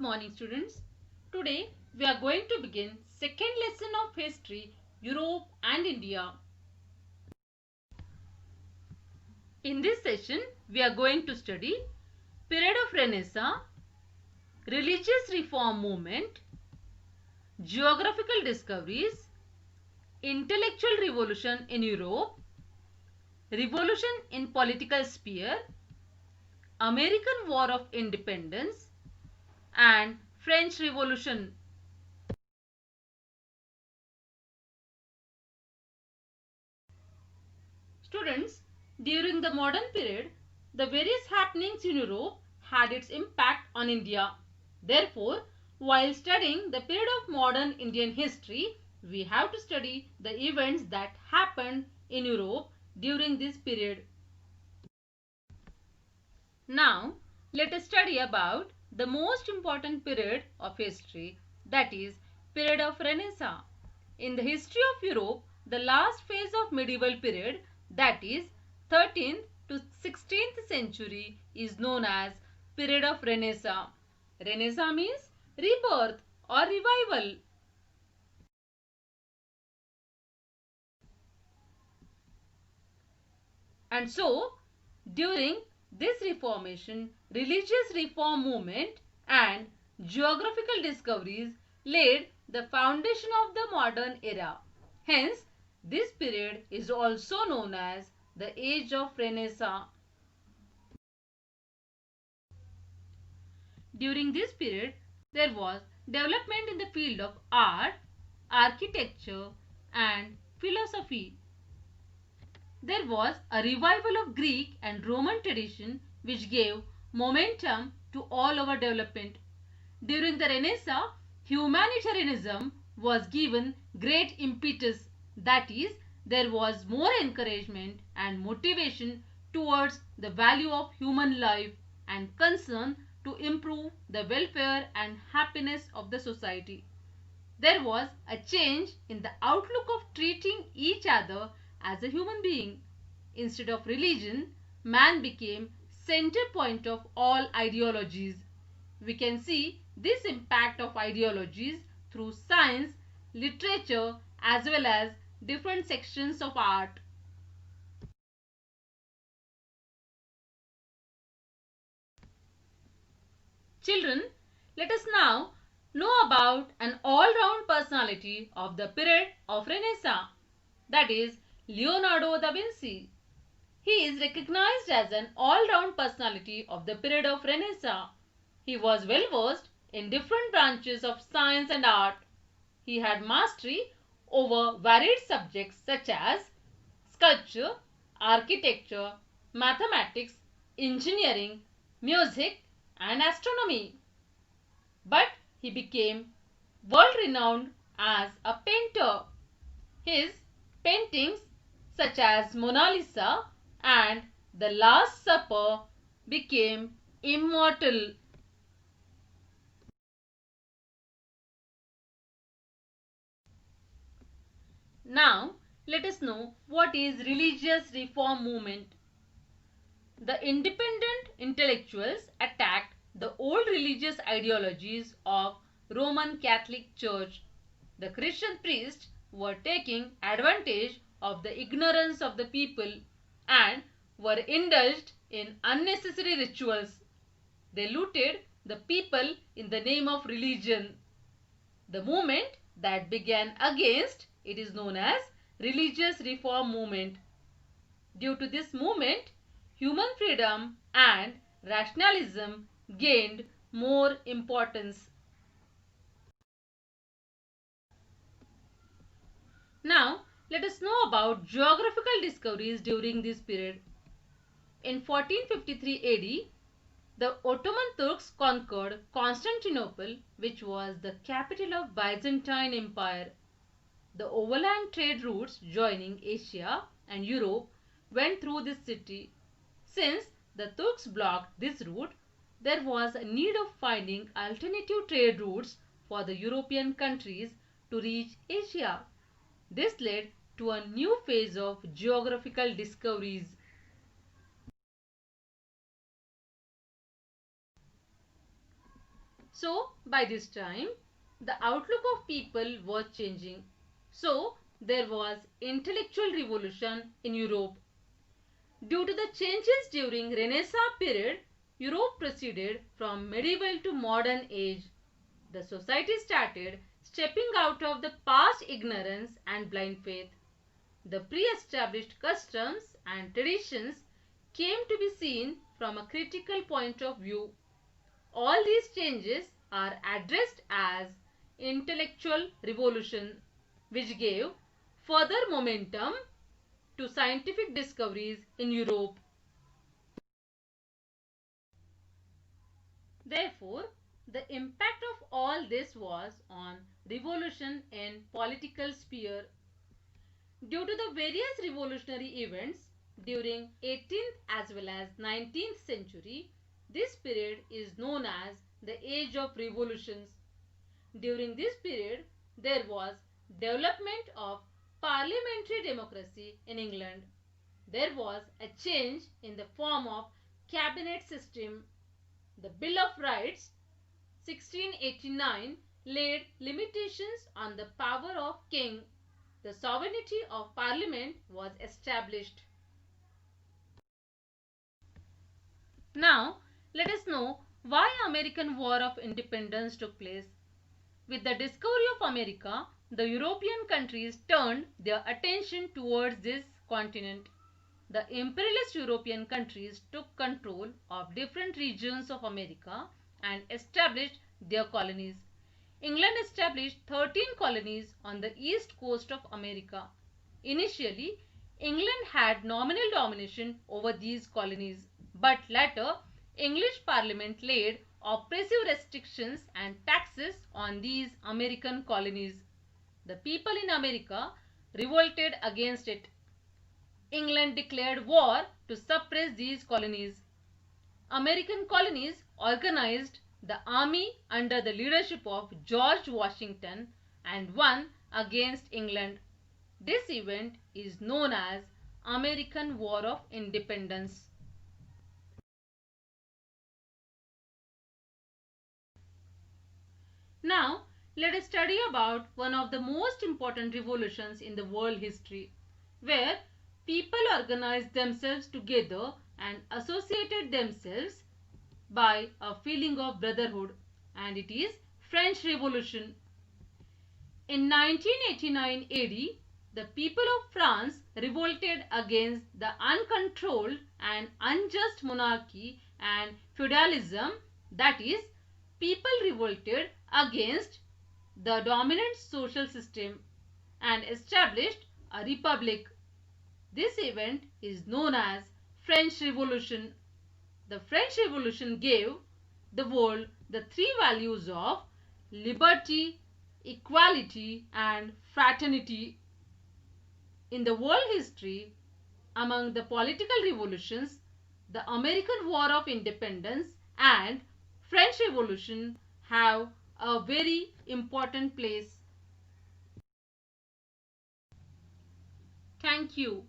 morning students. Today we are going to begin second lesson of history, Europe and India. In this session we are going to study period of Renaissance, religious reform movement, geographical discoveries, intellectual revolution in Europe, revolution in political sphere, American War of Independence and French Revolution. Students, during the modern period, the various happenings in Europe had its impact on India. Therefore, while studying the period of modern Indian history, we have to study the events that happened in Europe during this period. Now, let us study about the most important period of history, that is, period of Renaissance. In the history of Europe, the last phase of medieval period, that is 13th to 16th century, is known as period of Renaissance. Renaissance means rebirth or revival. And so, during this reformation, religious reform movement and geographical discoveries laid the foundation of the modern era. Hence, this period is also known as the Age of Renaissance. During this period, there was development in the field of art, architecture, and philosophy. There was a revival of Greek and Roman tradition which gave momentum to all our development. During the Renaissance, humanitarianism was given great impetus. That is, there was more encouragement and motivation towards the value of human life and concern to improve the welfare and happiness of the society. There was a change in the outlook of treating each other as a human being. Instead of religion, man became center point of all ideologies. We can see this impact of ideologies through science, literature, as well as different sections of art. Children, let us now know about an all-round personality of the period of Renaissance, that is Leonardo da Vinci. He is recognized as an all-round personality of the period of Renaissance. He was well versed in different branches of science and art. He had mastery over varied subjects such as sculpture, architecture, mathematics, engineering, music, and astronomy. But he became world renowned as a painter. His paintings such as Mona Lisa and The Last Supper became immortal. Now, let us know what is religious reform movement. The independent intellectuals attacked the old religious ideologies of Roman Catholic Church. The Christian priests were taking advantage of the ignorance of the people and were indulged in unnecessary rituals. They looted the people in the name of religion. The movement that began against it is known as religious reform movement. Due to this movement, human freedom and rationalism gained more importance. Now, let us know about geographical discoveries during this period. In 1453 AD, the Ottoman Turks conquered Constantinople, which was the capital of Byzantine Empire. The overland trade routes joining Asia and Europe went through this city. Since the Turks blocked this route, there was a need of finding alternative trade routes for the European countries to reach Asia. This led to a new phase of geographical discoveries. So, by this time, the outlook of people was changing. So, there was intellectual revolution in Europe. Due to the changes during Renaissance period, Europe proceeded from medieval to modern age. The society started stepping out of the past ignorance and blind faith. The pre-established customs and traditions came to be seen from a critical point of view. All these changes are addressed as intellectual revolution, which gave further momentum to scientific discoveries in Europe. Therefore, the impact of all this was on revolution in political sphere. Due to the various revolutionary events during 18th as well as 19th century, this period is known as the Age of Revolutions. During this period, there was development of parliamentary democracy in England. There was a change in the form of cabinet system. The Bill of Rights 1689 laid limitations on the power of king. The sovereignty of parliament was established. Now, let us know why American War of Independence took place. With the discovery of America, the European countries turned their attention towards this continent. The imperialist European countries took control of different regions of America and established their colonies. England established 13 colonies on the east coast of America. Initially, England had nominal domination over these colonies, but later English Parliament laid oppressive restrictions and taxes on these American colonies. The people in America revolted against it. England declared war to suppress these colonies. American colonies organized the army under the leadership of George Washington and won against England. This event is known as American War of Independence. Now, let us study about one of the most important revolutions in the world history, where people organized themselves together and associated themselves by a feeling of brotherhood, and it is French Revolution. In 1989 AD, the people of France revolted against the uncontrolled and unjust monarchy and feudalism, that is, people revolted against the dominant social system and established a republic. This event is known as French Revolution. The French Revolution gave the world the three values of liberty, equality, and fraternity. In the world history, among the political revolutions, the American War of Independence and French Revolution have a very important place. Thank you.